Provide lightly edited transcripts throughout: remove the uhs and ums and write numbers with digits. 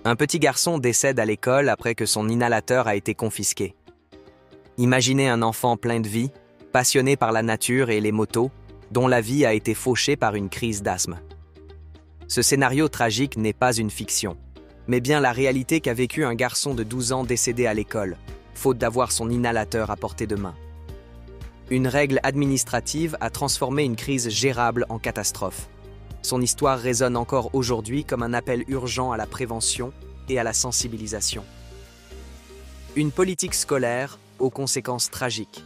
Un petit garçon décède à l'école après que son inhalateur a été confisqué. Imaginez un enfant plein de vie, passionné par la nature et les motos, dont la vie a été fauchée par une crise d'asthme. Ce scénario tragique n'est pas une fiction, mais bien la réalité qu'a vécue un garçon de 12 ans décédé à l'école, faute d'avoir son inhalateur à portée de main. Une règle administrative a transformé une crise gérable en catastrophe. Son histoire résonne encore aujourd'hui comme un appel urgent à la prévention et à la sensibilisation. Une politique scolaire aux conséquences tragiques.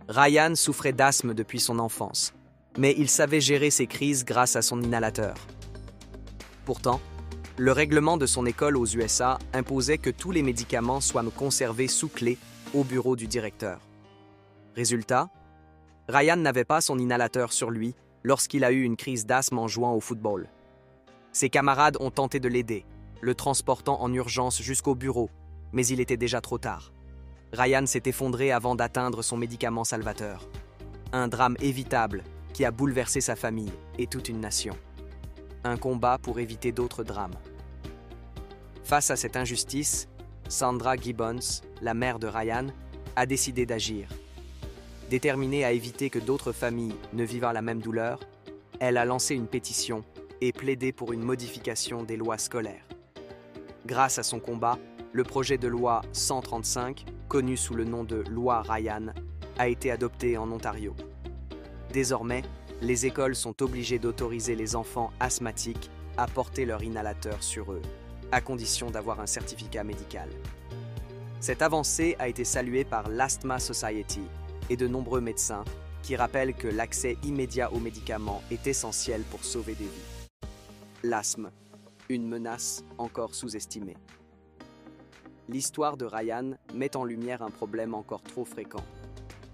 Ryan souffrait d'asthme depuis son enfance, mais il savait gérer ses crises grâce à son inhalateur. Pourtant, le règlement de son école aux USA imposait que tous les médicaments soient conservés sous clé au bureau du directeur. Résultat, Ryan n'avait pas son inhalateur sur lui lorsqu'il a eu une crise d'asthme en jouant au football. Ses camarades ont tenté de l'aider, le transportant en urgence jusqu'au bureau, mais il était déjà trop tard. Ryan s'est effondré avant d'atteindre son médicament salvateur. Un drame évitable qui a bouleversé sa famille et toute une nation. Un combat pour éviter d'autres drames. Face à cette injustice, Sandra Gibbons, la mère de Ryan, a décidé d'agir. Déterminée à éviter que d'autres familles ne vivent la même douleur, elle a lancé une pétition et plaidé pour une modification des lois scolaires. Grâce à son combat, le projet de loi 135, connu sous le nom de loi Ryan, a été adopté en Ontario. Désormais, les écoles sont obligées d'autoriser les enfants asthmatiques à porter leur inhalateur sur eux, à condition d'avoir un certificat médical. Cette avancée a été saluée par l'Asthma Society et de nombreux médecins qui rappellent que l'accès immédiat aux médicaments est essentiel pour sauver des vies. L'asthme, une menace encore sous-estimée. L'histoire de Ryan met en lumière un problème encore trop fréquent,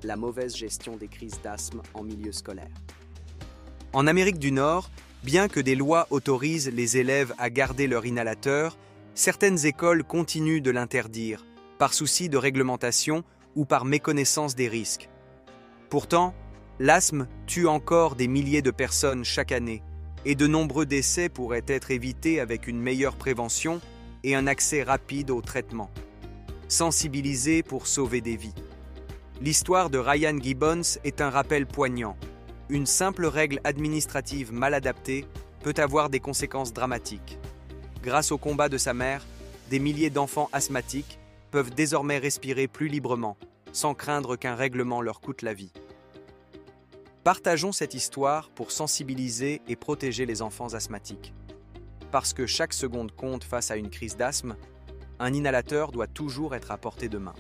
la mauvaise gestion des crises d'asthme en milieu scolaire. En Amérique du Nord, bien que des lois autorisent les élèves à garder leur inhalateur, certaines écoles continuent de l'interdire, par souci de réglementation ou par méconnaissance des risques. Pourtant, l'asthme tue encore des milliers de personnes chaque année, et de nombreux décès pourraient être évités avec une meilleure prévention et un accès rapide au traitement. Sensibiliser pour sauver des vies. L'histoire de Ryan Gibbons est un rappel poignant. Une simple règle administrative mal adaptée peut avoir des conséquences dramatiques. Grâce au combat de sa mère, des milliers d'enfants asthmatiques peuvent désormais respirer plus librement, sans craindre qu'un règlement leur coûte la vie. Partageons cette histoire pour sensibiliser et protéger les enfants asthmatiques. Parce que chaque seconde compte face à une crise d'asthme, un inhalateur doit toujours être à portée de main.